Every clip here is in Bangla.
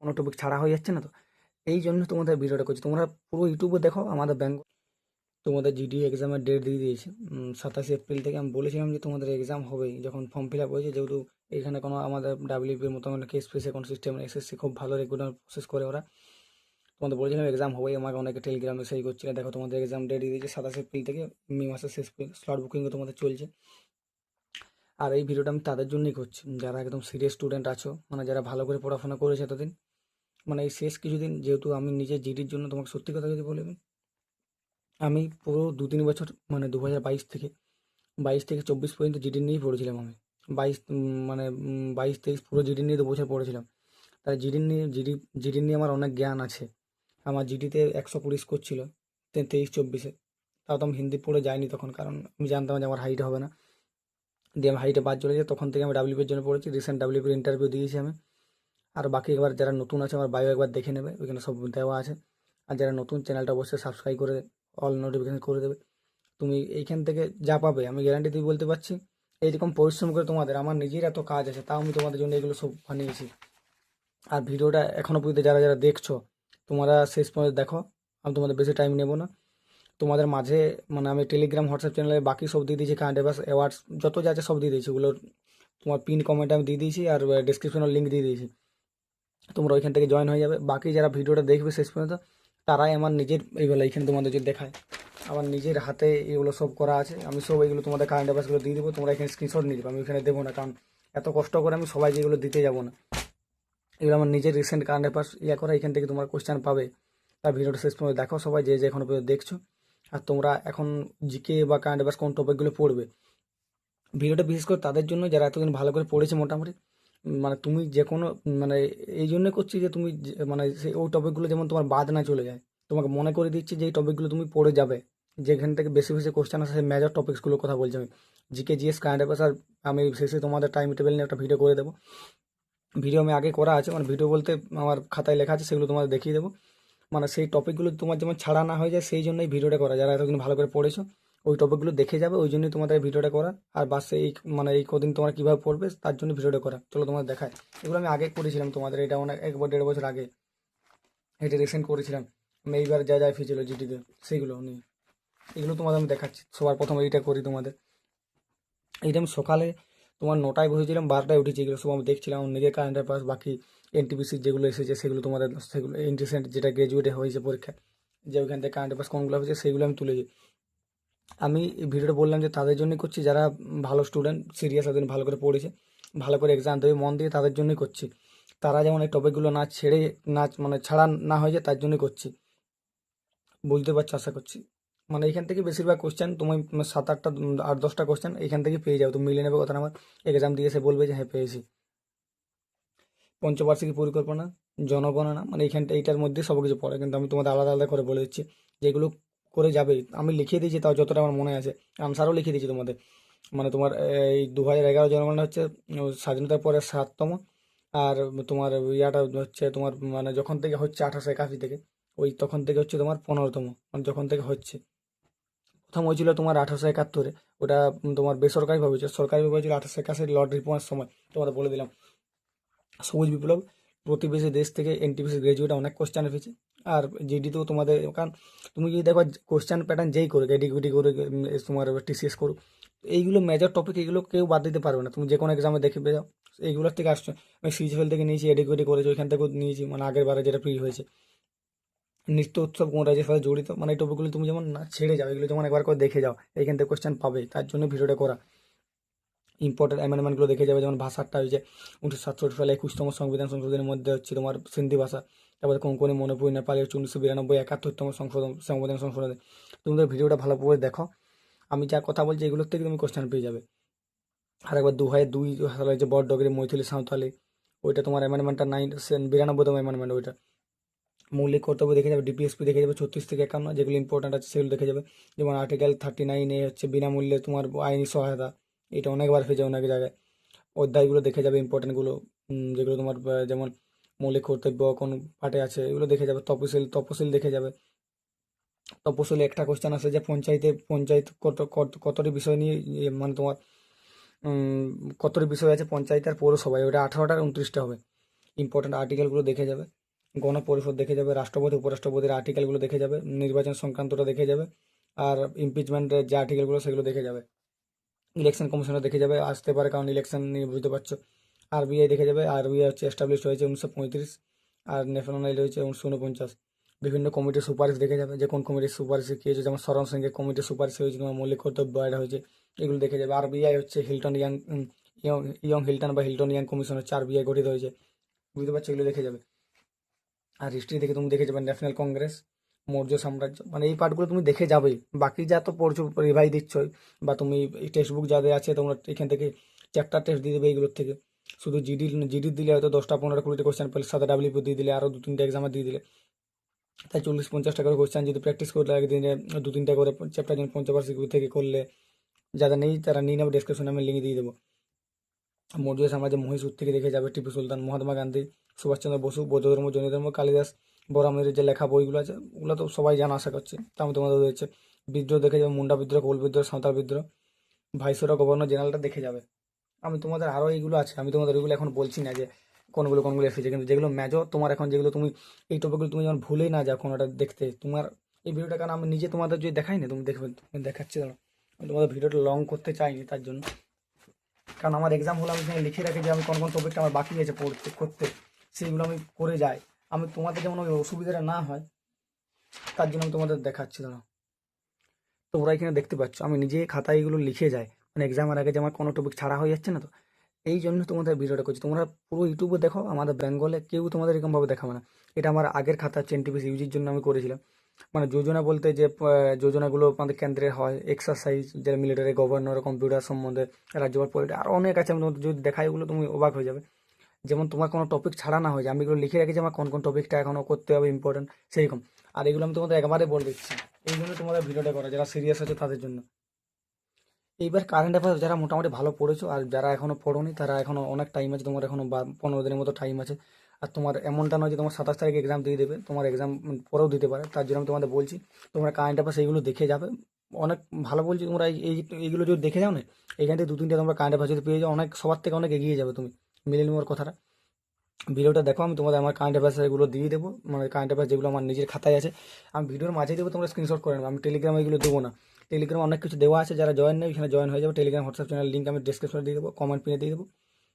কোনো টপিক ছাড়া হয়ে যাচ্ছে না তো, এই জন্য তোমাদের ভিডিওটা করছি। তোমরা পুরো ইউটিউবে দেখো, আমাদের ব্যাঙ্ক তোমাদের জিডি এক্সামের ডেট দিয়ে দিয়েছে 27 এপ্রিল থেকে। আমি বলেছিলাম যে তোমাদের এক্সাম হবেই যখন ফর্ম ফিল আপ হয়েছে, যেহেতু এখানে কোনো আমাদের ডাব্লিউপির মতো মানে কেস ফেসে কোনো সিস্টেম নেই, এসএসসি খুব ভালো রেগুলার প্রসেস করে ওরা। তোমাদের বলেছিলাম এক্সাম হবেই, আমাকে অনেকে টেলিগ্রাম মেসেজ করছিল, দেখো তোমাদের এক্সাম ডেট দিয়ে দিয়েছে 27 এপ্রিল থেকে, মে মাসের শেষ স্লট বুকিংও তোমাদের চলছে। আর এই ভিডিওটা আমি তাদের জন্যই করছি যারা একদম সিরিয়াস স্টুডেন্ট আছো, মানে যারা ভালো করে পড়াশোনা করেছে এতদিন, মানে এই শেষ কিছুদিন, যেহেতু আমি নিজে জিডির জন্য, তোমাকে সত্যি কথা যদি বলি, আমি পুরো 2-3 বছর মানে 2022 থেকে 24 পর্যন্ত জিডি নিয়েই পড়েছিলাম আমি। 22 23 পুরো জিডি নিয়ে 2 বছর পড়েছিলাম। তাই জিডি নিয়ে আমার অনেক জ্ঞান আছে। আমার জিডিতে 120 স্কোর ছিল 23-24-এ। তাও তো আমি হিন্দি পড়ে যাইনি তখন, কারণ আমি জানতাম যে আমার হাইট হবে না। দিয়ে আমার হাইটে বাদ চলে যায়, তখন থেকে আমি ডাব্লিউপির জন্য পড়েছি। রিসেন্ট ডাব্লিউপির ইন্টারভিউ দিয়েছি আমি। আর বাকি একবার যারা নতুন আছে আমার বায়ো একবার দেখে নেবে, ওইখানে সব দেওয়া আছে। আর যারা নতুন, চ্যানেলটা অবশ্যই সাবস্ক্রাইব করে অল নোটিফিকেশন করে দেবে। তুমি এইখান থেকে যা পাবে আমি গ্যারান্টি দিয়ে বলতে পারছি। এইরকম পরিশ্রম করে তোমাদের, আমার নিজের এত কাজ আছে, তাও আমি তোমাদের জন্য এগুলো সব বানিয়েছি। আর ভিডিওটা এখনো পর্যন্ত যারা যারা দেখছো, তোমরা শেষ পর্যন্ত দেখো। আমি তোমাদের বেশি টাইম নেবো না। তোমাদের মাঝে মানে আমি টেলিগ্রাম হোয়াটসঅ্যাপ চ্যানেলে বাকি সব দিয়ে দিয়েছি, কারেন্ট অ্যাফেয়ার্স অ্যাওয়ার্ডস যত যা আছে সব দিয়ে দিয়েছি। ওগুলোর তোমার পিন কমেন্টে আমি দিয়ে দিয়েছি, আর ডিসক্রিপশনের লিঙ্ক দিয়ে দিয়েছি। তোমরা ওইখান থেকে জয়েন হয়ে যাবে। বাকি যারা ভিডিওটা দেখবে শেষ পর্যন্ত, তারাই আমার নিজের এইগুলো এইখানে তোমাদের যদি দেখায়, আমার নিজের হাতে এগুলো সব করা আছে। আমি সব এইগুলো তোমাদের কারেন্ট অ্যাফেয়ার্সগুলো দিয়ে দেবো, তোমরা এখানে স্ক্রিনশট নিয়ে দেবো। আমি ওখানে দেবো না, কারণ এত কষ্ট করে আমি সবাই যেগুলো দিতে যাবো না। এগুলো আমার নিজের রিসেন্ট কারেন্ট অ্যাফেয়ার্স করা, এখান থেকে তোমার কোশ্চেন পাবে। তার ভিডিওটা শেষ পর্যন্ত দেখো সবাই, যে যে এখনো পর্যন্ত দেখছো। আর তোমরা এখন জিকে বা কারেন্ট অ্যাফেয়ার্স কোন টপিকগুলো পড়বে, ভিডিওটা বিশেষ করে তাদের জন্য যারা এতদিন ভালো করে পড়েছে মোটামুটি। মানে তুমি যে কোনো মানে এই জন্য করছি যে তুমি মানে সেই ওই টপিকগুলো যেমন তোমার বাদ না চলে যায়। তোমাকে মনে করে দিচ্ছি যে এই টপিকগুলো তুমি পড়ে যাবে, যেখান থেকে বেশি বেশি কোশ্চেন আসে, সেই মেজর টপিকসগুলোর কথা বলছি আমি। GK GS current affairs. আর আমি শেষে তোমাদের টাইম টেবিল নিয়ে একটা ভিডিও করে দেবো। ভিডিও আমি আগে করা আছে, মানে ভিডিও বলতে আমার খাতায় লেখা আছে, সেগুলো তোমাদের দেখিয়ে দেবো। মানে সেই টপিকগুলো তোমার যেমন ছাড়া না হয়ে যায়, সেই জন্যই ভিডিওটা করা। যারা এতদিন ভালো করে পড়েছো, ওই টপিকগুলো দেখে যাবে, ওই জন্যই তোমাদের ভিডিওটা করা। আর বাস এই মানে এই কদিন তোমরা কীভাবে পড়বে তার জন্য ভিডিওটা করা। চলো তোমাদের দেখায়। এগুলো আমি আগে করেছিলাম তোমাদের, এটা অনেক 1-1.5 বছর আগে এটা রিসেন্ট করেছিলাম আমি। এইবার যা যা ফিছিল জিটিতে সেইগুলো নিয়ে, এগুলো তোমাদের আমি দেখাচ্ছি। সবার প্রথম এইটা করি তোমাদের। এইটা আমি সকালে তোমার 9টায় বসেছিলাম, 12টায় উঠেছি। এগুলো সব আমি দেখছিলাম, আমার নিজের কারেন্ট অ্যাফেয়ার্স, বাকি এনটিপিসির যেগুলো এসেছে সেগুলো তোমাদের, সেগুলো রিসেন্ট যেটা গ্র্যাজুয়েটে হয়েছে পরীক্ষা, যে ওইখান থেকে কারেন্ট অ্যাফেয়ার্স কোনগুলো হয়েছে সেগুলো আমি তুলেছি। আমি এই ভিডিওটা বললাম যে তাদের জন্যই করছি, যারা ভালো স্টুডেন্ট, সিরিয়াস এতদিন ভালো করে পড়েছে, ভালো করে এক্সাম দেবে মন দিয়ে, তাদের জন্যই করছি। তারা যেমন এই টপিকগুলো না ছেড়ে, না মানে ছাড়া না হয়ে যায়, তার জন্যই করছি। বুঝতে পারছো আশা করছি। মানে এখান থেকে বেশিরভাগ কোশ্চেন তুমি 7-8টা 8-10টা কোশ্চেন এখান থেকে পেয়ে যাও, তুমি মিলিয়ে নেবে কথা। আমার এক্সাম দিয়ে এসে বলবে যে হ্যাঁ পেয়েছি। পঞ্চবার্ষিকী পরিকল্পনা, জনগণনা, মানে এইটার মধ্যে সব কিছু পড়ে, কিন্তু আমি তোমাদের আলাদা আলাদা করে বলে দিচ্ছি যেগুলো করে যাবে। আমি লিখিয়ে দিয়েছি, তাও যতটা আমার মনে আছে আনসারও লিখিয়ে দিয়েছি তোমাদের। মানে তোমার এই 2011 জনগণনা হচ্ছে স্বাধীনতার পরে 7তম। আর তোমার ইয়াটা হচ্ছে তোমার মানে যখন থেকে হচ্ছে 1881 থেকে, ওই তখন থেকে হচ্ছে তোমার 15তম, মানে যখন থেকে হচ্ছে। প্রথম হয়েছিল তোমার 1871-এ, ওটা তোমার বেসরকারিভাবে হয়েছিল। সরকারিভাবে হয়েছিল 1881 লর্ড রিপনের সময়। তোমাদের বলে দিলাম সবুজ বিপ্লব, প্রতিবেশী দেশ থেকে এনটিপিসি গ্রাজুয়েট অনেক কোশ্চেন এসেছে। আর জিডিতেও তোমাদের, কারণ তুমি যদি দেখো কোশ্চেন প্যাটার্ন যেই করুক, এডিকুইটি করুক, তোমার টিসিএস করুক, এইগুলো মেজর টপিক, এগুলো কেউ বাদ দিতে পারবে না। তুমি যে কোনো এক্সামে দেখে পেয়ে যাও, এইগুলোর থেকে আসছো। আমি সিজিএল থেকে নিয়েছি, এডিকুইটি করেছি, ওইখান থেকেও নিয়েছি, মানে আগের বারে যেটা প্রি হয়েছে। নৃত্য উৎসব কোন রাজ্যের সাথে জড়িত, মানে এই টপিকগুলো তুমি যেমন না ছেড়ে যাও, এগুলো যেমন একবার করে দেখে যাও, এইখান থেকে কোশ্চেন পাবে, তার জন্য ভিডিওটা করা। ইম্পর্টেন্ট অ্যামেন্ডমেন্টগুলো দেখে যাবে, যেমন ভাষাটা হয়েছে 1967 সালে 21তম সংবিধান সংশোধনের মধ্যে হচ্ছে তোমার সিন্ধি ভাষা। তারপরে কোঙ্কনি, মণিপুরি, নেপালি হচ্ছে 1992 71তম সংবিধান সংশোধনে। তুমি তো ভিডিওটা ভালো করে দেখো, আমি যা কথা বলছি এগুলোর থেকে তুমি কোশ্চেন পেয়ে যাবে। আর একবার 2002 সালে যে বড়ডগরি, মৈথিলি, সাঁওতালি, ওইটা তোমার অ্যামেন্ডমেন্টটা 92তম অ্যামেন্ডমেন্ট, ওইটা মৌলিক কর্তব্য দেখে যাবে। ডিপিএসপি দেখে যাবে 36 থেকে 51, যেগুলো ইম্পর্টেন্ট আছে সেগুলো দেখে যাবে। যেমন আর্টিকেল 39 হচ্ছে বিনামূল্যে তোমার আইনি সহায়তা, এটা অনেকবার ফেজে অনেক জায়গায়। অধ্যায়গুলো দেখে যাবে ইম্পর্টেন্টগুলো, যেগুলো তোমার যেমন মৌলিক কর্তব্য কোন পার্টে আছে, এগুলো দেখে যাবে। তপশিল দেখে যাবে। তপশিলে একটা কোশ্চেন আছে যে পঞ্চায়েত কতটি বিষয় নিয়ে মানে তোমার কতটি বিষয় আছে পঞ্চায়েত আর পৌরসভায়, ওটা 18টা আর 29টা হবে। ইম্পর্টেন্ট আর্টিকেলগুলো দেখে যাবে, গণপরিষদ দেখে যাবে, রাষ্ট্রপতি উপরাষ্ট্রপতির আর্টিকেলগুলো দেখে যাবে, নির্বাচন সংক্রান্তটা দেখে যাবে, আর ইমপিচমেন্টের যে আর্টিকেলগুলো সেগুলো দেখে যাবে, ইলেকশন কমিশনার দেখে যাবে, আসতে পারে কারণ ইলেকশন নিয়ে বুঝতে পারছো। আরবিআই দেখে যাবে, আরবিআই হচ্ছে এস্টাবলিশ হয়েছে 1935, আর ন্যাশনাল আইড হয়েছে 1949। বিভিন্ন কমিটির সুপারিশ দেখে যাবে, যে কোন কমিটির সুপারিশে কী হয়েছে, যেমন শরণ সিংয়ের কমিটির সুপারিশ হয়েছে তোমার মৌলিক কর্তব্য আইন হয়েছে, এগুলো দেখে যাবে। আরবিআই হচ্ছে হিল্টন ইয়ং হিল্টন বা হিল্টন ইয়াং কমিশন হচ্ছে আরবিআই গঠিত হয়েছে, বুঝতে পারছো, এগুলো দেখে যাবে। আর হিস্ট্রি থেকে তুমি দেখে যাবে ন্যাশনাল কংগ্রেস, মৌর্য সাম্রাজ্য, মানে এই পার্টগুলো তুমি দেখে যাবেই। বাকি যা তো পড়ছো রিভাইজ দিচ্ছই, বা তুমি টেক্সট বুক যাদের আছে তোমরা এখান থেকে চ্যাপ্টার টেস্ট দিয়ে দেবে এইগুলোর থেকে। শুধু জিডি দিলে হয়তো 10টা 15টা 20টা কোশ্চেন পেলে, সাথে ডাব্লিউপি দিয়ে দিলে, আরও 2-3টা এক্সামে দিয়ে দিলে, তাই 40-50টা করে কোশ্চেন যদি প্র্যাকটিস করলে একদিনে 2-3টা করে চ্যাপ্টার যেমন পঞ্চবার সিকিউ থেকে করলে, যারা নেই তারা নিয়ে নেবে, ডেসক্রিপশনে আমি লিঙ্ক দিয়ে দেবো। মৌর্য সাম্রাজ্যে মহীশূর থেকে দেখে যাবে টিপু সুলতান, মহাত্মা গান্ধী, সুভাষচন্দ্র বসু, বৌদ্ধ ধর্ম, জৈন ধর্ম, কালিদাস বরামের যে লেখা বইগুলো আছে ওগুলো তো সবাই জানা আশা করছি, তা আমি তোমাদের হচ্ছে বিদ্রোহ দেখে যাবে, মুন্ডা বিদ্রোহ, কোল বিদ্রোহ, সাঁওতাল বিদ্রোহ, ভাইসরয়, গভর্নর জেনারেলটা দেখে যাবে। আমি তোমাদের আরও এইগুলো আছে, আমি তোমাদের ওইগুলো এখন বলছি না যে কোনগুলো এসেছে, কিন্তু যেগুলো মেজর তোমার এখন, যেগুলো তুমি এই টপিকগুলো তুমি যেমন ভুলেই না যাও কোনোটা দেখতে, তোমার এই ভিডিওটা, কারণ আমি নিজে তোমাদের যদি দেখাই না তুমি দেখবে, তুমি দেখাচ্ছি না, আমি তোমাদের ভিডিওটা লং করতে চাইনি তার জন্য, কারণ আমার এক্সাম হলে আমি এখানে লিখে রাখি যে আমি কোন কোন টপিকটা আমার বাকি আছে পড়তে করতে, সেইগুলো আমি করে যাই। আমি তোমাদের যেমন ওই অসুবিধাটা না হয় তার জন্য আমি তোমাদের দেখাচ্ছি না। তোমরা এখানে দেখতে পাচ্ছ আমি নিজে খাতায় এগুলো লিখে যাই, মানে এক্সামের আগে যে আমার কোনো টপিক ছাড়া হয়ে যাচ্ছে না, তো এই জন্য তোমাদের ভিডিওটা করছি। তোমরা পুরো ইউটিউবে দেখো, আমাদের বেঙ্গলে কেউ তোমাদের এরকমভাবে দেখাবে না। এটা আমার আগের খাতা এনটিপিসি ইউজির জন্য আমি করেছিলাম, মানে যোজনা বলতে যে যোজনাগুলো আমাদের কেন্দ্রে হয়, এক্সারসাইজ যেটা মিলিটারি, গভর্নর, কম্পিউটার সম্বন্ধে, রাজ্যপাল, পলিটি, আরও অনেক আছে, আমি তোমাদের যদি দেখাই ওগুলো তুমি অবাক হয়ে যাবে। যেমন তোমার কোনো টপিক ছাড়া না হয়ে যায়, আমি এগুলো লিখে রাখি যে আমার কোন কোন টপিকটা এখনও করতে হবে ইম্পর্টেন্ট, সেইরকম। আর এগুলো আমি তোমাদের একবারে বলে দিচ্ছি, এই জন্য তোমাদের ভিডিওটা করা, যারা সিরিয়াস আছে তাদের জন্য। এইবার কারেন্ট অ্যাফেয়ার্স যারা মোটামুটি ভালো পড়েছো, আর যারা এখনও পড়োনি তারা এখনও অনেক টাইম আছে, তোমার এখনও 15 দিনের মতো টাইম আছে। আর তোমার এমনটা নয় যে তোমার 27 তারিখে এক্সাম দিয়ে দেবে, তোমার এক্সাম পরেও দিতে পারে, তার জন্য আমি তোমাদের বলছি তোমরা কারেন্ট অ্যাফেয়ার্স এইগুলো দেখে যাবে। অনেক ভালো বলছি, তোমরা এইগুলো যদি দেখে যাও না, এখান থেকে 2-3টে তোমরা কারেন্ট অ্যাফেয়ার্স যদি পেয়ে যাও, অনেক সবার থেকে অনেক এগিয়ে যাবে তুমি, মিলে নিওর কথাটা। ভিডিওটা দেখো, আমি তোমাদের আমার কারেন্ট অ্যাফেয়ার্স এগুলো দিয়ে দেবো, মানে কারেন্ট অ্যাফেয়ার্স যেগুলো আমার নিজের খাতায় আছে আমি ভিডিওর মাঝে দেবো, তোমরা স্ক্রিনশট করে নেবে। আমি টেলিগ্রামে এগুলো দেবো না, টেলিগ্রামে অনেক কিছু দেওয়া আছে, যারা জয়েন নেই ওইখানে জয়েন হয়ে যাবে। টেলিগ্রাম হোয়াটসঅ্যাপ চ্যানেল লিঙ্ক আমি ডিসক্রিপশনে দিয়ে দেবো, কমেন্ট পিনে দিয়ে দেবো।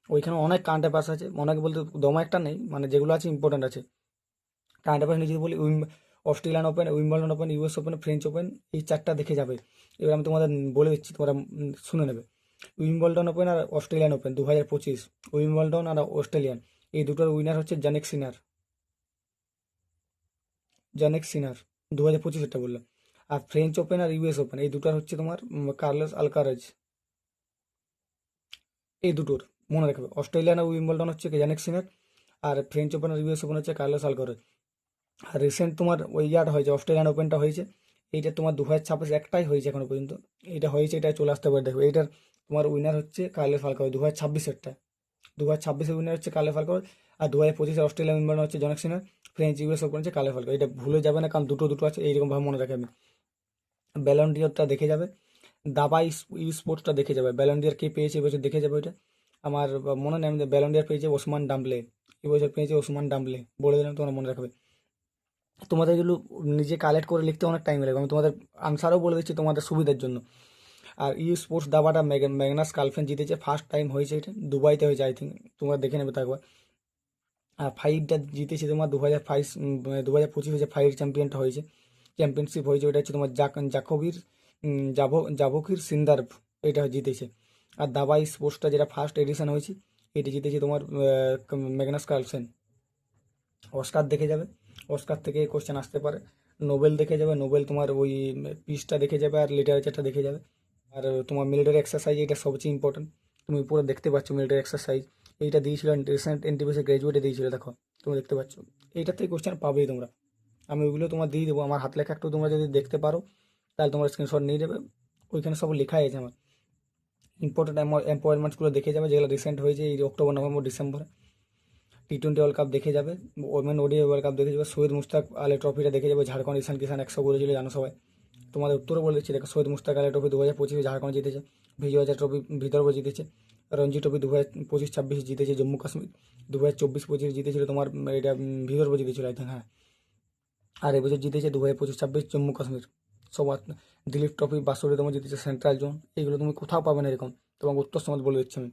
ওইখানে অনেক কারেন্ট অ্যাফেয়ার্স আছে, অনেক বলতে দমা একটা নেই, মানে যেগুলো আছে ইম্পর্টেন্ট আছে। কারেন্ট অ্যাফেয়ার্স নিয়ে যদি বলি, Australian open, Wimbledon open, US open, French open, এই 4টা দেখে যাবে। এবার আমি তোমাদের বলে দিচ্ছি, তোমরা শুনে নেবে। উইম্বলডন ওপেন আর অস্ট্রেলিয়ান ওপেন 2025, উইম্বলডন আর অস্ট্রেলিয়ান, এই দুটোর উইনার হচ্ছে জানেক সিনার 2025 বললাম। আর ফ্রেঞ্চ ওপেন আর ইউএস ওপেন এই দুটোর হচ্ছে তোমার কার্লোস আলকারাজ, এই দুটোর মনে রাখবে। অস্ট্রেলিয়ান আর উইম্বলডন হচ্ছে জানেক সিনার, আর ফ্রেঞ্চ ওপেন আর ইউএস ওপেন হচ্ছে কার্লোস আলকারাজ। আর রিসেন্ট তোমার ওই ইয়ার হয়েছে, অস্ট্রেলিয়ান ওপেনটা হয়েছে, এইটা তোমার 2026 একটাই হয়েছে এখনো পর্যন্ত, এটা হয়েছে, এটা চলে আসতে পারে দেখো। এইটার তোমার উইনার হচ্ছে কার্লোস আলকারাজ 2026-এরটা, 2026-এর উইনার হচ্ছে কার্লোস আলকারাজ। আর 2025-এর অস্ট্রেলিয়ান উইম্বলডন হচ্ছে জানেক সিনার, ফ্রেঞ্চ ইউএস ওপেন হচ্ছে কার্লোস আলকারাজ। এটা ভুলে যাবে না, কারণ দুটো দুটো আছে, এইরকমভাবে মনে রাখে। আমি ব্যালন ডিওরটা দেখে যাবে, দাবা ইউ স্পোর্টসটা দেখে যাবে, ব্যালন ডিওর কে পেয়েছে এবছর দেখে যাবে। ওইটা আমার মনে নেই, আমি ব্যালন ডিওর পেয়েছে ওসমান ডাম্বলে, এবছর পেয়েছে ওসমান ডাম্বলে, বলে দিলাম তোমরা মনে রাখবে। তোমাদের এগুলো নিজে কালেক্ট করে লিখতে অনেক টাইম লাগবে, আমি তোমাদের আনসারও বলে দিচ্ছি তোমাদের সুবিধার জন্য। আর ইউ স্পোর্টস দাবাটা ম্যাগনাস কার্লসেন জিতেছে, ফার্স্ট টাইম হয়েছে, এটা দুবাইতে হয়েছে আই থিঙ্ক, তোমরা দেখে নেবে তো একবার। আর ফাইটটা জিতেছে তোমার 2025 হয়েছে, ফাইট চ্যাম্পিয়নটা হয়েছে, চ্যাম্পিয়নশিপ হয়েছে, ওটা হচ্ছে তোমার জাভোকির সিন্দার্ভ, এটা জিতেছে। আর দাবাই স্পোর্টসটা যেটা ফার্স্ট এডিশন হয়েছে, এটি জিতেছে তোমার ম্যাগনাস কার্লসেন। অস্কার দেখে যাবে, অস্কার থেকে কোশ্চেন আসতে পারে। নোবেল দেখে যাবে, নোবেল তোমার ওই পিসটা দেখে যাবে, আর লিটারেচারটা দেখে যাবে। আর তোমার মিলিটারি এক্সারসাইজ, এটা সবচেয়ে ইম্পর্টেন্ট, তুমি পুরো দেখতে পাচ্ছ মিলিটারি এক্সারসাইজ, এইটা দিয়েছিল রিসেন্ট এনটিপিসি গ্র্যাজুয়েটে দিয়েছিল, দেখো তুমি দেখতে পাচ্ছ, এইটার থেকে কোশ্চেন পাবেই তোমরা। আমি ওইগুলো তোমার দিয়ে দেবো, আমার হাত লেখা একটু তোমরা যদি দেখতে পারো তাহলে তোমরা স্ক্রিনশট নিয়ে যাবে, ওইখানে সব লেখাই আছে আমার। ইম্পর্টেন্ট অ্যাপয়েন্টমেন্টসগুলো দেখে যাবে, যেগুলো রিসেন্ট হয়েছে এই অক্টোবর, নভেম্বর, ডিসেম্বরে। টি-20 ওয়ার্ল্ড কাপ দেখে যাবে, ওমেন ওডিআই ওয়ার্ল্ড কাপ দেখে যাবে, শহীদ মুশতাক আলী ট্রফিটা দেখে যাবে, ঝাড়খণ্ড ঈশান কিষান 100 করেছিল জানো সবাই। তোমাদের উত্তরে বলে দিচ্ছি, দেখো শহীদ মুশতাক আলী ট্রফি 2025 ঝাড়খণ্ড জিতেছে, বিজয় হাজার ট্রফি বিদর্ভ জিতেছে, রঞ্জি ট্রফি 2025-26 জিতেছে জম্মু কাশ্মীর, 2024-25 জিতেছিল তোমার এটা বিদর্ভ জিতেছিল আই থিঙ্ক, হ্যাঁ। আর এবছর জিতেছে 2025-26 জম্মু কাশ্মীর। সবার দিলীপ ট্রফি 62তম জিতেছে সেন্ট্রাল জোন। এইগুলো তুমি কোথাও পাবে না এরকম, তোমাকে উত্তর সমাজ বলে দিচ্ছি আমি।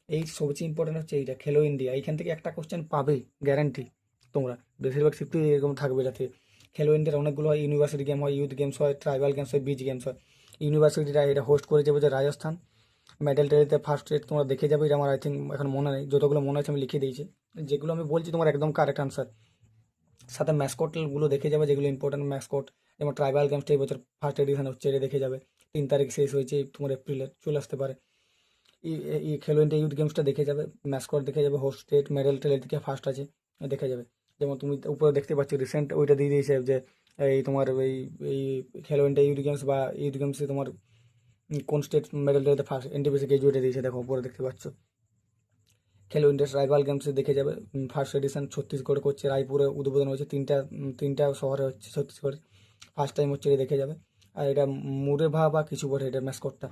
এই সবচেয়ে ইম্পর্টেন্ট হচ্ছে এইটা, খেলো ইন্ডিয়া। এইখান থেকে একটা কোশ্চেন পাবে গ্যারান্টি তোমরা, বেশিরভাগ শিফটই এরকম থাকবে। যাতে খেলো ইন্ডিয়ার অনেকগুলো হয়, ইউনিভার্সিটি গেম হয়, ইউথ গেমস হয়, ট্রাইবাল গেমস হয়, বিচ গেমস হয়। ইউনিভার্সিটিটা এটা হোস্ট করেছে বলছে রাজস্থান। মেডেল টেরিতে ফার্স্ট রেট তোমরা দেখে যাবে, এটা আমার আই থিঙ্ক এখন মনে নেই, যতগুলো মনে আছে আমি লিখে দিয়েছি। যেগুলো আমি বলছি তোমার একদম কারেক্ট আনসার। সাথে ম্যাসকটগুলো দেখে যাবে, যেগুলো ইম্পর্টেন্ট ম্যাসকট। যেমন ট্রাইবাল গেমসটা এই বছর ফার্স্ট এডিশন হচ্ছে, এটা দেখে যাবে। 3 তারিখ শেষ হয়েছে তোমার এপ্রিলের, চলে আসতে পারে। এই খেলো ইন্ডিয়া ইউথ গেমসটা দেখে যাবে, ম্যাসকট দেখে যাবে, হোস্ট স্টেট, মেডেল টেলের দিকে ফার্স্ট আছে, দেখে যাবে। যেমন তুমি উপরে দেখতে পাচ্ছ রিসেন্ট ওইটা দিয়ে দিয়েছে যে এই তোমার এই খেলো ইন্ডিয়া ইউথ গেমস বা ইউথ গেমসে তোমার কোন স্টেট মেডেল টেলেতে ফার্স্ট এনটিপিসি গ্রাজুয়েটে দিয়েছে, দেখো উপরে দেখতে পাচ্ছ। খেলো ইন্ডিয়া ট্রাইবাল গেমসে দেখে যাবে, ফার্স্ট এডিশন ছত্তিশগড়ে করছে, রায়পুরে উদ্বোধন হয়েছে, তিনটা শহরে হচ্ছে ছত্তিশগড়ে, ফার্স্ট টাইম হচ্ছে, এটা দেখে যাবে। আর এটা মুরেভা বা কিছু বটে এটা ম্যাসকটটা।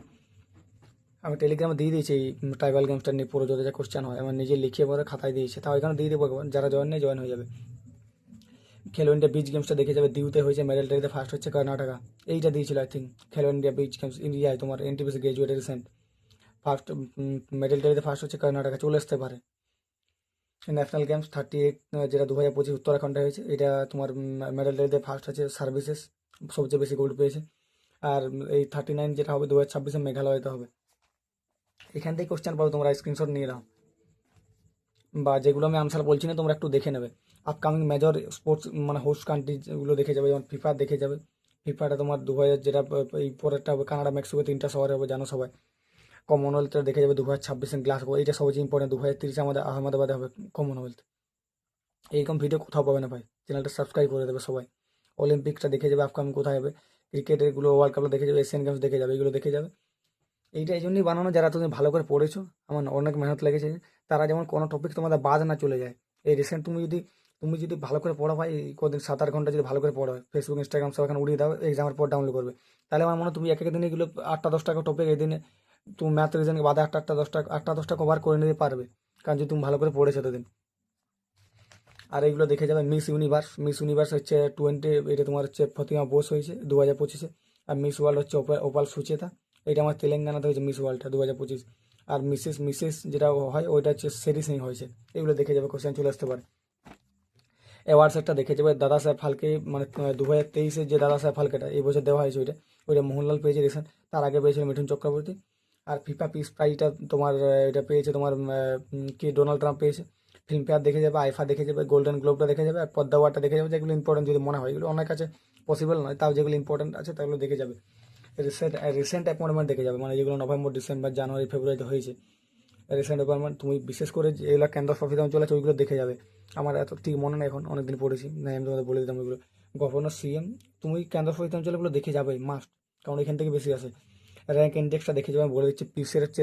আমি টেলিগ্রামে দিয়ে দিয়েছি এই ট্রাইবাল গেমসটা নিয়ে পুরো যত যা কোশ্চেন হয় আমার নিজে লিখে পরে খাতায় দিয়েছে, তাও এখানে দিয়ে দেবো একবার, যারা জয়েন নেই জয়েন হয়ে যাবে। খেলো ইন্ডিয়া বিচ গেমসটা দেখে যাবে, দিউতে হয়েছে, মেডেল টেরিতে ফার্স্ট হচ্ছে কর্ণাটকা। এইটা দিয়েছিল I think, Khelo India beach games ইন্ডিয়ায় তোমার NTPC graduate recent first medal টেরিতে ফার্স্ট হচ্ছে কর্ণাটকা, চলে আসতে পারে। ন্যাশনাল গেমস 38 যেটা 2025 উত্তরাখণ্ডে হয়েছে, এটা তোমার মেডেল টেরিতে ফার্স্ট আছে সার্ভিসেস, সবচেয়ে বেশি গোল্ড পেয়েছে। আর এই 39 যেটা হবে 2026 মেঘালয়তে হবে। এখান থেকে কোশ্চেন পাবো, তোমরা স্ক্রিনশট নিয়ে নাও, বা যেগুলো আমি আনসার বলছি না তোমরা একটু দেখে নেবে। আপকামিং মেজর স্পোর্টস মানে হোস্ট কান্ট্রি যেগুলো দেখে যাবে, যেমন ফিফা দেখে যাবে। ফিফাটা তোমার 2000 যেটা এই পরেরটা হবে কানাডা মেক্সিকো, 3টা শহরে হবে, জানো সবাই। কমনওয়েলথটা দেখে যাবে 2026 গ্লাসগো, এইটা সবচেয়ে ইম্পর্টেন্ট। 2030 আমাদের আহমেদাবাদে হবে কমনওয়েলথ। এইরকম ভিডিও কোথাও পাবে না ভাই, চ্যানেলটা সাবস্ক্রাইব করে দেবে সবাই। অলিম্পিক্সটা দেখে যাবে, আপকামিং কোথায় হবে, ক্রিকেটেরগুলো ওয়ার্ল্ড কাপটা দেখে যাবে, এশিয়ান গেমস দেখে যাবে, এগুলো দেখে যাবে। এইটা এই জন্যই বানানো, যারা তুমি ভালো করে পড়েছো, আমার অনেক মেহনত লেগেছে, তারা যেমন কোনো টপিক তোমাদের বাদ না চলে যায়। এই রিসেন্ট তুমি যদি ভালো করে পড়ো ভাই, এই কদিন 7-8 ঘন্টা যদি ভালো করে পড়ো, ফেসবুক ইনস্টাগ্রাম সব এখানে উড়িয়ে দাও, এক্সামের পর ডাউনলোড করবে, তাহলে আমার মনে হয় তুমি এক এক দিনে এগুলো 8টা 10টা টপিক এই দিনে তুমি ম্যাথ রিজনকে বাদে 8টা 10টা কভার করে নিতে পারবে, কারণ যদি তুমি ভালো করে পড়েছো এতদিন। আর এইগুলো দেখে যাবে, মিস ইউনিভার্স হচ্ছে 20, এটা তোমার হচ্ছে ফতিমা বোস হয়েছে 2025-এ। আর মিস ওয়ার্ল্ড হচ্ছে ওপাল সুচেতা, এটা আমার তেলেঙ্গানাতে হয়েছে মিস ওয়ার্ল্ডটা 2025। আর মিসেস যেটা হয় ওইটা হচ্ছে সেরি সিং হয়েছে। এগুলো দেখে যাবে, কোশ্চেন চলে আসতে পারে। অ্যাওয়ার্ডস একটা দেখে যাবে, দাদা সাহেব ফালকে, মানে 2023-এর যে দাদা সাহেব ফালকেটা এই বছর দেওয়া হয়েছে, ওইটা মোহনলাল পেয়েছে রিসেন্ট, তার আগে পেয়েছিল মিঠুন চক্রবর্তী। আর ফিফা পিস প্রাইজটা তোমার এটা পেয়েছে তোমার কি ডোনাল্ড ট্রাম্প পেয়েছে। ফিল্মফেয়ার দেখে যাবে, আইফা দেখে যাবে, গোল্ডেন গ্লোবটা দেখে যাবে, আর পদ্মা অ্যাওয়ার্ডটা দেখে যাবে, যেগুলো ইম্পর্টেন্ট যদি মনে হয়, এগুলো অনেক কাছে পসিবল নয়, তাও যেগুলো ইম্পর্টেন্ট আছে তাগুলো দেখে যাবে। রিসেন্ট অ্যাপয়েন্টমেন্ট দেখে যাবে, মানে যেগুলো নভেম্বর ডিসেম্বর জানুয়ারি ফেব্রুয়ারিতে হয়েছে রিসেন্ট অ্যাপয়েন্টমেন্ট, তুমি বিশেষ করে যেগুলো কেন্দ্র শাসিত অঞ্চল আছে ওইগুলো দেখে যাবে। আমার এত ঠিক মনে নেই, এখন অনেকদিন পড়েছি না, আমি তোমাদের বলে দিতাম ওইগুলো। গভর্নর সিএম তুমি কেন্দ্র শাসিত অঞ্চলগুলো দেখে যাবে মাস্ট, কারণ এখান থেকে বেশি আসে। র্যাঙ্ক ইন্ডেক্সটা দেখে যাবে, আমি বলে দিচ্ছি। পিসের হচ্ছে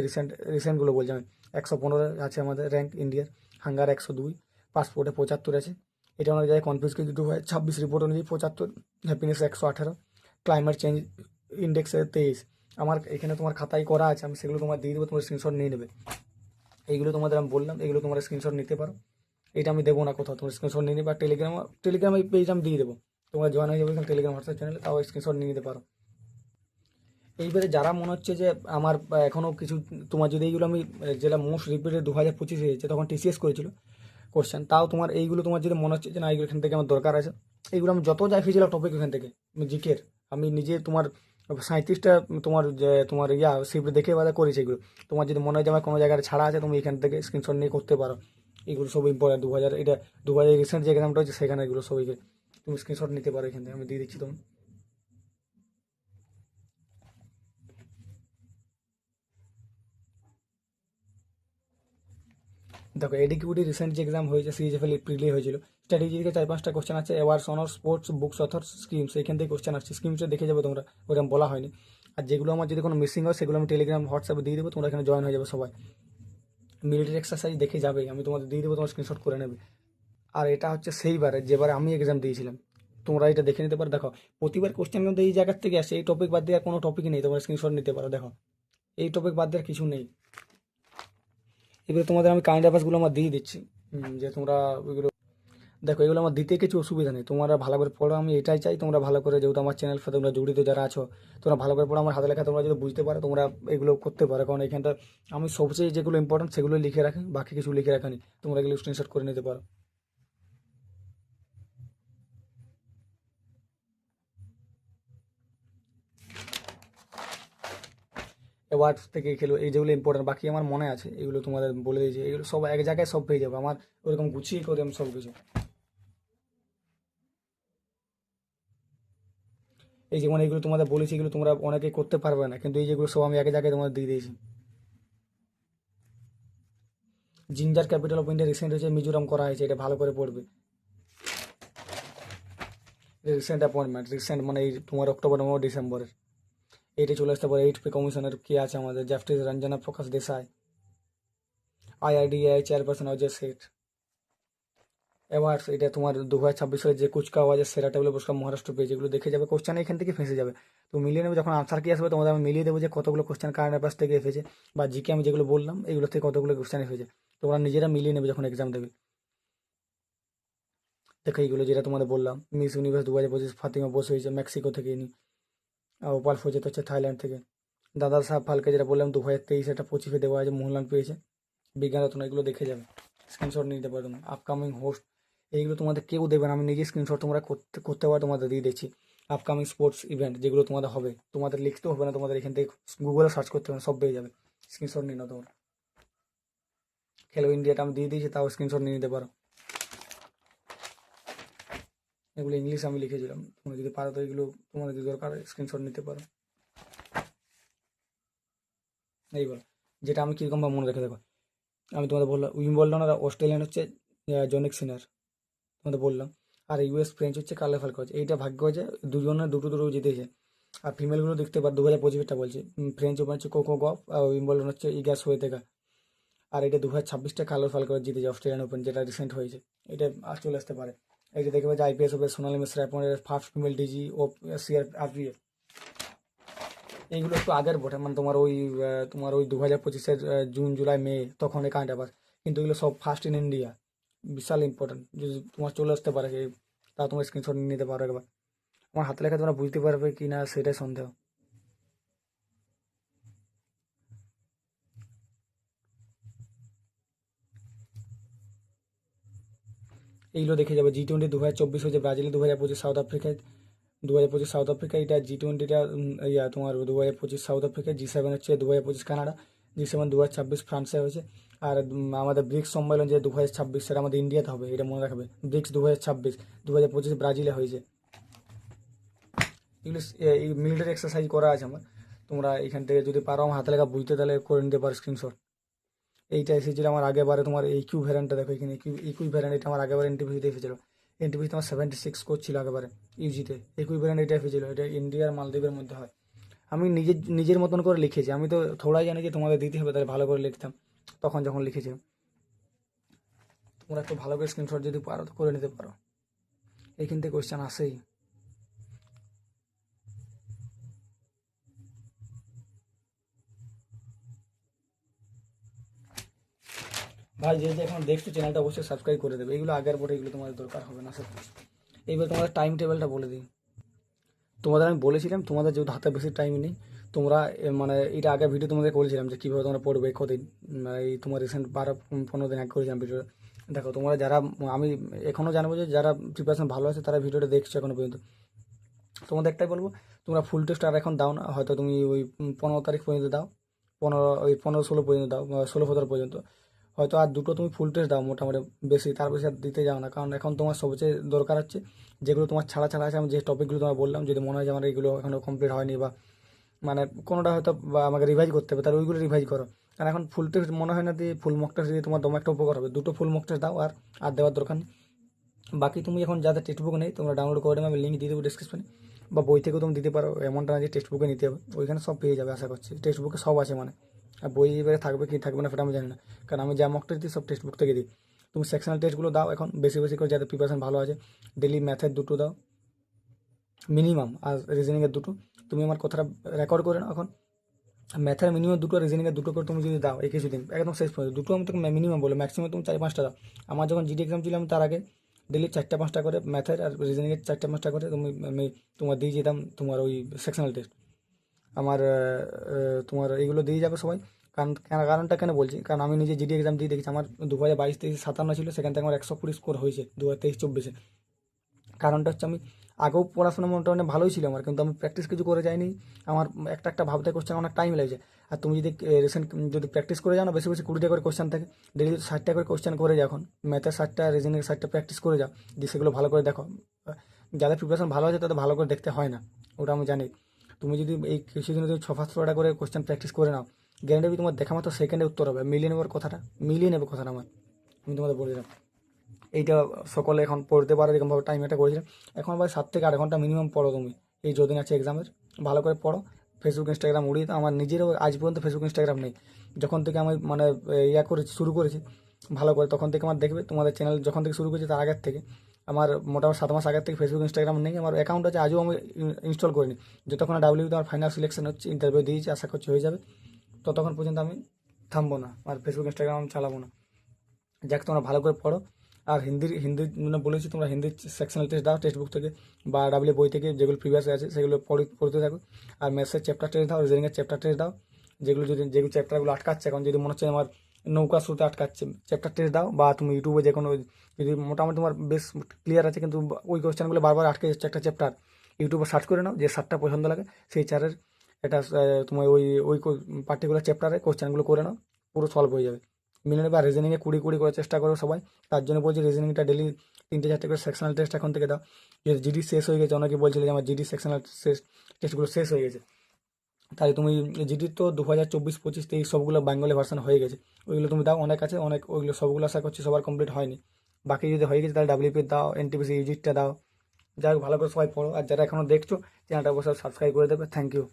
রিসেন্টগুলো বলছি আমি। 115 আছে আমাদের র্যাঙ্ক ইন্ডিয়ার, হাঙ্গার 102, পাসপোর্টে 75 আছে। এটা অনেক জায়গায় কনফিউজ করে 2026 রিপোর্ট অনুযায়ী 75, হ্যাপিনেস 118, ক্লাইমেট চেঞ্জ ইন্ডেক্সে 23। আমার এখানে তোমার খাতায় করা আছে, আমি সেগুলো তোমার দিয়ে দেবো, তোমার স্ক্রিনশট নিয়ে নেবে। এইগুলো তোমাদের আমি বললাম, এগুলো তোমরা স্ক্রিনশট নিতে পারো। এটা আমি দেবো না কোথাও, তোমার স্ক্রিনশট নিয়ে নেবে। আর টেলিগ্রামে পেজ আমি দিয়ে দেবো, তোমরা জয়েন হয়ে যাবে টেলিগ্রাম হোয়াটসঅ্যাপ চ্যানেলে, তাও স্ক্রিনশট নিয়ে নিতে পারো। এইবারে যারা মনে হচ্ছে যে আমার এখনও কিছু, তোমার যদি এইগুলো আমি যেটা মোস্ট রিপিটেড 2025 হয়েছে তখন টিসিএস করেছিল কোশ্চেন, তাও তোমার এইগুলো তোমার যদি মনে হচ্ছে যে না এইগুলো এখান থেকে আমার দরকার আছে, এইগুলো আমি যত যাই ফিজিক্যাল টপিক এখান থেকে জিকের, আমি নিজে তোমার 37টা তোমার শিফট দেখে বাদে করেছি এগুলো। তোমার যদি মনে হয় যে আমার কোনো জায়গায় ছাড়া আছে, তুমি এখান থেকে স্ক্রিনশট নিয়ে করতে পারো। এগুলো সব ইম্পর্টেন্ট, 2000 রিসেন্ট যে এক্সামটা হচ্ছে সেখানে এগুলো সবইকে তুমি স্ক্রিনশট নিতে পারো, এখান থেকে আমি দিয়ে দিচ্ছি তুমি। দেখো এডিকিউটি রিসেন্ট যে এক্সাম হয়েছে সিএজএফএল এপ্রিলে হয়েছিল, স্ট্র্যাটেজি থেকে 4-5টা কোশ্চেন আছে, awards honour sports books author schemes, এখান থেকে কোশ্চেন আসছে। স্কিমসটা দেখে যাবে তোমরা, ওরকম বলা হয়নি। আর যেগুলো আমার যদি কোনো মিসিং হয় সেগুলো আমি টেলিগ্রাম হোয়াটসঅ্যাপে দিয়ে দেবো, তোমরা এখানে জয়েন হয়ে যাবে সবাই। মিলিটারি এক্সারসাইজ দেখে যাবে, আমি তোমাদের দিয়ে দেবো, তোমার স্ক্রিনশট করে নেবে। আর এটা হচ্ছে সেইবারে যেবারে আমি এক্সাম দিয়েছিলাম, তোমরা এটা দেখে নিতে পারো। দেখো প্রতিবার কোশ্চেন কিন্তু এই জায়গার থেকে আসে, এই টপিক বাদ দিয়ে আর কোনো টপিকই নেই, তোমরা স্ক্রিনশট নিতে পারো। দেখো এই টপিক বাদ দিয়ে আর কিছু নেই। এবারে তোমাদের আমি কারেন্ট অ্যাফেয়ার্সগুলো আমার দিয়ে দিচ্ছি, যে তোমরা ওইগুলো দেখো। এগুলো আমার দিতে কিছু অসুবিধা নেই, তোমরা ভালো করে পড়ো। আমি এটাই চাই তোমরা ভালো করে, যেহেতু আমার চ্যানেল সাথে তোমরা জড়িত যারা আছো, তোমরা ভালো করে পড়ো। আমার হাতে লেখা তোমরা যদি বুঝতে পারো, তোমরা এগুলো করতে পারো। কারণ এখানটা আমি সবচেয়ে যেগুলো ইম্পর্টেন্ট সেগুলো লিখে রাখি, বাকি কিছু লিখে রাখা নেই। তোমরা এগুলো স্ক্রিনশট করে নিতে পারো। অ্যাওয়ার্ডস থেকে খেলো, এই যেগুলো ইম্পর্টেন্ট, বাকি আমার মনে আছে, এগুলো তোমাদের বলে দিয়েছি। এগুলো সব এক জায়গায় সব পেয়ে যাবে আমার, ওরকম গুছিয়ে করে আমি সব কিছু। এই যেমন এইগুলো তোমাদের বলেছি, এগুলো তোমরা অনেকে করতে পারবে না, কিন্তু এই যেগুলো সব আমি এক জায়গায় তোমাদের দিয়ে দিয়েছি। Ginger capital of India recent হয়েছে, মিজোরাম করা হয়েছে, এটা ভালো করে পড়বে। রিসেন্ট অ্যাপয়েন্টমেন্ট, রিসেন্ট মানে এই তোমার অক্টোবর নভেম্বর ডিসেম্বরের। এইটা চলে আসতে পারে। 8 পে কমিশনের কে আছে আমাদের, justice Ranjana Prakash Desai. IRDA chairperson Ajay Seth. Awards, এটা তোমার 2026 সালে যে কুচকাওয়াজের সেরা টেবিল পুরস্কার মহারাষ্ট্র পেয়েছে, এগুলো দেখে যাবে। কোশ্চেন এখান থেকে ফেঁসে যাবে, তো মিলিয়ে নেবে। যখন আনসার কি আসবে তোমাদের আমি মিলিয়ে দেবো যে কতগুলো কোশ্চেন কারেন্ট অ্যাফেয়ার্স থেকে এসেছে, বা জিকে আমি যেগুলো বললাম এগুলো থেকে কতগুলো কোশ্চেন এসেছে, তোমরা নিজেরা মিলিয়ে নেবে যখন এক্সাম দেবে। দেখো এইগুলো যেটা তোমাদের বললাম, মিস ইউনিভার্স 2025 ফাতিমা বোস হয়েছে মেক্সিকো থেকে ইনি। আর ওপাল ফজেত হচ্ছে থাইল্যান্ড থেকে। দাদা সাহেব ফালকে যেটা বললাম 2023 এটা 25-এ দেওয়া হয়েছে, মোহনলাল পেয়েছে। বিজ্ঞান রত্ন, এগুলো দেখে যাবে, স্ক্রিনশট নিতে পারো তুমি। আপকামিং হোস্ট, এইগুলো তোমাদের কেউ দেবে না, আমি নিজে স্ক্রিনশট তোমরা করতে করতে পারো, তোমাদের দিয়ে দিচ্ছি। আপকামিং স্পোর্টস ইভেন্ট যেগুলো তোমাদের হবে, তোমাদের লিখতে হবে না, তোমাদের এখান থেকে গুগলে সার্চ করতে হবে না, সব পেয়ে যাবে। স্ক্রিনশট নিয়ে নাও তোমরা। খেলো ইন্ডিয়াটা আমি দিয়ে দিয়েছি, তাও স্ক্রিনশট নিয়ে নিতে পারো। এগুলো ইংলিশ আমি লিখেছিলাম, তোমরা যদি পারো তো এগুলো তোমাদের যদি দরকার স্ক্রিনশট নিতে পারো। এইবার যেটা আমি কীরকম মনে রেখে দেখো, আমি তোমাদের বললাম উইম্বলডন আর অস্ট্রেলিয়ান হচ্ছে জনিক সিনার, তোমাদের বললাম। আর ইউএস ফ্রেঞ্চ হচ্ছে কার্লে ফালকোজ। এইটা ভাগ্য হয়েছে দুজনে দুটো দুটো জিতেছে। আর ফিমেলগুলো দেখতে পার 2025টা বলছে। ফ্রেঞ্চ ওপেন হচ্ছে কোকো গফ, আর উইম্বলডন হচ্ছে ইগা সোয়েতেকা। আর এটা 2026টা কার্লো ফালকোজ জিতেছে অস্ট্রেলিয়ান ওপেন, যেটা রিসেন্ট হয়েছে। এটা আর চলে আসতে পারে। এইটা দেখবে যে আইপিএস ওপেন Sonali Mishra appointed first female DG ও সিআরপিএফ। এইগুলো একটু আগের বটে, মানে তোমার ওই 2025-এর জুন জুলাই মে তখন এই কারেন্ট অ্যাফেয়ার্স, কিন্তু এগুলো সব ফার্স্ট ইন ইন্ডিয়া। বিশাল ইম্পর্টেন্ট, যদি তোমার চলে আসতে পারে তা তোমার স্ক্রিনশট নিয়ে নিতে পারো একবার। আমার হাতে লেখা তোমরা বুঝতে পারবে কি না সেটাই সন্দেহ। এইগুলো দেখে যাবে। G20 2024 হয়েছে ব্রাজিলে, 2025 সাউথ আফ্রিকায়। 2025 সাউথ আফ্রিকা, এটা G20টা তোমার 2025 সাউথ আফ্রিকা। G7 হচ্ছে 2025 কানাডা। G7 2026 ফ্রান্সে হয়েছে। আর আমাদের ব্রিক্স সম্মেলন যে 2026, সেটা আমাদের ইন্ডিয়াতে হবে, এটা মনে রাখবে। ব্রিক্স 2026, 2025 ব্রাজিলে হয়েছে। এগুলো এই মিলিটারি এক্সারসাইজ করা আছে আমার। তোমরা এখান থেকে যদি পারো আমার হাতে লেখা বুঝতে, তাহলে করে নিতে পারো স্ক্রিনশট। এইটা এসেছিল আমার আগেবারে, তোমার ইকিউ ভ্যারিয়েন্টটা দেখো এখানে, ইকুই ভ্যারিয়েন্ট, এটা আমার আগেবারে এনটিপিসিতে এসেছিল। এনটিপিসি তোমার 76 স্কোর ছিল আগেবারে ইউজিতে। ইকুই ভ্যারিয়েন্ট এটা এসেছিল, এটা ইন্ডিয়ার মালদ্বীপের মধ্যে হয়। আমি নিজের নিজের মতন করে লিখেছি, আমি তো থোড়াই জানি যে তোমাদের দিতে হবে, তাহলে ভালো করে লিখতাম তখন যখন লিখেছি। তোমরা একটু ভালো করে স্ক্রিনশট যদি পারো তো করে নিতে পারো, এইখান থেকে কোয়েশ্চেন আসেই। ভাই যে যে এখন দেখছো চ্যানেলটা অবশ্যই সাবস্ক্রাইব করে দেবে। এগুলো আগের পরে, এগুলো তোমাদের দরকার হবে না সত্যি। এইবার তোমাদের টাইম টেবিলটা বলে দিই। তোমাদের আমি বলেছিলাম, তোমাদের যেহেতু হাতে বেশি টাইম নেই, তোমরা মানে এটা আগে ভিডিও তোমাদের করেছিলাম যে কীভাবে তোমরা পড়বে কদিন। এই তোমার রিসেন্ট 12-15 দিন আগে করেছিলাম ভিডিও। দেখো তোমরা যারা, আমি এখনও জানবো যে যারা প্রিপারেশন ভালো আছে তারা ভিডিওটা দেখছো এখনো পর্যন্ত। তোমাদের একটাই বলবো, তোমরা ফুল টেস্ট আর এখন দাও না, হয়তো তুমি ওই 15 তারিখ পর্যন্ত দাও, 15-16 পর্যন্ত দাও, 16-17 পর্যন্ত। হয়তো আর দুটো তুমি ফুল টেস্ট দাও মোটামুটি, বেশি তার বেশি আর দিতে যাও না। কারণ এখন তোমার সবচেয়ে দরকার হচ্ছে যেগুলো তোমার ছাড়া ছাড়া আছে। আমি যে টপিকগুলো তোমার বললাম, যদি মনে হয় যে আমার এগুলো এখনও কমপ্লিট হয়নি, বা মানে কোনোটা হয়তো বা আমাকে রিভাইজ করতে হবে, তাহলে ওইগুলো রিভাইজ করো। কারণ এখন ফুল টেস্ট মনে হয় না দিয়ে ফুল মক টেস্ট দিয়ে তোমার দম একটা উপকার হবে। দুটো ফুল মক টেস্ট দাও, আর আর দেওয়ার দরকার নেই। বাকি তুমি এখন যাদের টেক্সট বুক নেই, তোমরা ডাউনলোড করে নেবে, আমি লিঙ্ক দিয়ে দেবো ডিসক্রিপশনে। বা বই থেকেও তুমি দিতে পারো, এমনটা না যে টেক্সট বুকে নিতে হবে, ওইখানে সব পেয়ে যাবে আশা করছি। টেক্সট বুকে সব আছে মানে। আর বই এবারে থাকবে কি থাকবে না সেটা আমি জানি না, কারণ আমি যা মক টেস্ট দিই সব টেক্সট বুক থেকে দিই। তুমি সেকশনাল টেস্টগুলো দাও এখন বেশি বেশি করে, যাদের প্রিপারেশন ভালো আছে। ডেলি ম্যাথের দুটো দাও মিনিমাম, আর রিজনিংয়ের দুটো। তুমি আমার কথাটা রেকর্ড করে নাও এখন, ম্যাথের মিনিমাম দুটো, রিজনিংয়ের দুটো করে তুমি যদি দাও এই কিছুদিন একদম শেষ পর্যন্ত, দুটো আমি তোকে মিনিমাম বলো, ম্যাক্সিমাম তুমি 4-5টা দাও। আমার যখন জিডি এক্সাম ছিল আমি তার আগে ডেলি 4টা-5টা করে ম্যাথের আর রিজনিংয়ের 4টা-5টা করে আমি তোমার দিয়ে যেতাম তোমার ওই সেকশনাল টেস্ট। আমার তোমার এইগুলো দিয়ে যাবে সবাই। কারণটা কেন বলছি, কারণ আমি নিজে জিডি এক্সাম দিয়ে দেখেছি। আমার 2022-23 57 ছিল, সেখান থেকে আমার 120 স্কোর হয়েছে 2023-24-এ। কারণটা হচ্ছে আমি আগেও পড়াশোনা মোটামুটি ভালোই ছিল আমার, কিন্তু আমি প্র্যাকটিস কিছু করে যাইনি। আমার একটা একটা ভাবতে কোশ্চেন অনেক টাইম লেগেছে। আর তুমি যদি রিসেন্ট যদি প্র্যাকটিস করে যাও না, বেশি বেশি 20টা করে কোশ্চেন থাকে, ডেলি 60টা করে কোশ্চেন করে যাও। এখন ম্যাথের 60টা, রিজনিংয়ের 60টা প্র্যাকটিস করে যাও, দিয়ে সেগুলো ভালো করে দেখো। যাদের প্রিপারেশন ভালো আছে তাদের ভালো করে দেখতে হয় না, ওটা আমি জানি। তুমি যদি এই কিছুদিনে তুমি 6-7টা করে কোশ্চেন প্র্যাকটিস করে নাও, গ্যারান্টি তোমার দেখা মতো সেকেন্ডে উত্তর হবে। মিলিয়ে নেবার কথাটা, মিলিয়ে নেবে কথাটা আমার, আমি তোমাদের বলে দিলাম। এইটা সকলে এখন পড়তে পারে এরকমভাবে টাইম এটা করেছিলাম। এখন আবার 7 থেকে 8 ঘন্টা মিনিমাম পড়ো তুমি, এই যদিন আছে এক্সামের, ভালো করে পড়ো। ফেসবুক ইনস্টাগ্রাম উড়িয়ে দাও। আমার নিজেরও আজ পর্যন্ত ফেসবুক ইনস্টাগ্রাম নেই। যখন থেকে আমি মানে ইয়া করেছি, শুরু করেছি ভালো করে, তখন থেকে আমার দেখবে তোমাদের চ্যানেল যখন থেকে শুরু করেছি তার আগের থেকে আমার মোটামুটি 7 মাস আগের থেকে ফেসবুক ইনস্টাগ্রাম নেই। আমার অ্যাকাউন্ট আছে, আজও আমি ইনস্টল করিনি। যতক্ষণ ডাব্লিউতে আমার ফাইনাল সিলেকশন হচ্ছে, ইন্টারভিউ দিয়েছি, আশা করছি হয়ে যাবে, ততক্ষণ পর্যন্ত আমি থামবো না, আর ফেসবুক ইনস্টাগ্রাম আমি চালাবো না। যাক, তোমরা ভালো করে পড়ো। আর হিন্দি মানে বলেছি, তোমরা হিন্দির সেকশনাল টেস্ট দাও টেক্সট বুক থেকে বা ডাব্লিউ বই থেকে, যেগুলো প্রিভিয়াস আছে সেগুলো পড়তে থাকো। আর ম্যাথসের চ্যাপ্টার টেস্ট দাও, রিজনিংয়ের চ্যাপ্টার টেস্ট দাও। যেগুলো চ্যাপ্টারগুলো আটকাচ্ছে, এখন যদি মনে হচ্ছে আমার নৌকা শুরুতে আটকাচ্ছে, চ্যাপ্টার টেস্ট দাও। বা তুমি ইউটিউবে যে কোনো, যদি মোটামুটি তোমার বেশ ক্লিয়ার আছে কিন্তু ওই কোয়েশ্চেনগুলো বারবার আটকে যাচ্ছে একটা চ্যাপ্টার, ইউটিউবে সার্চ করে নাও যে 7টা পছন্দ লাগে সেই চারের, এটা তোমার ওই ওই পার্টিকুলার চ্যাপ্টারে কোয়েশ্চেনগুলো করে নাও, পুরো সলভ হয়ে যাবে। মিলে নেবে। আর রিজনিংয়ে 20 করে চেষ্টা করো সবাই। তার জন্য বলছি রিজনিংটা ডেলি 3-4টে করে সেকশনাল টেস্ট এখন থেকে দাও। যদি জিডি শেষ হয়ে গেছে, অনেকে বলছিল যে আমার জিডি সেকশনাল টেস্টগুলো শেষ হয়ে গেছে, তাই তুমি জিডি তো 2024-25-23 সবগুলো বেঙ্গলি ভার্সন হয়ে গেছে, ওইগুলো তুমি দাও। অনেক আছে, অনেক, ওইগুলো সবগুলো আশা করছি সবার কমপ্লিট হয়নি। বাকি যদি হয়ে গেছে তাহলে ডাব্লিউপি দাও, এনটিপিসি ইউজিটটা দাও। যাই হোক, ভালো করে সবাই পড়ো। আর যারা এখনও দেখছো চ্যানেলটা অবশ্যই সাবস্ক্রাইব করে দেবে। Thank you.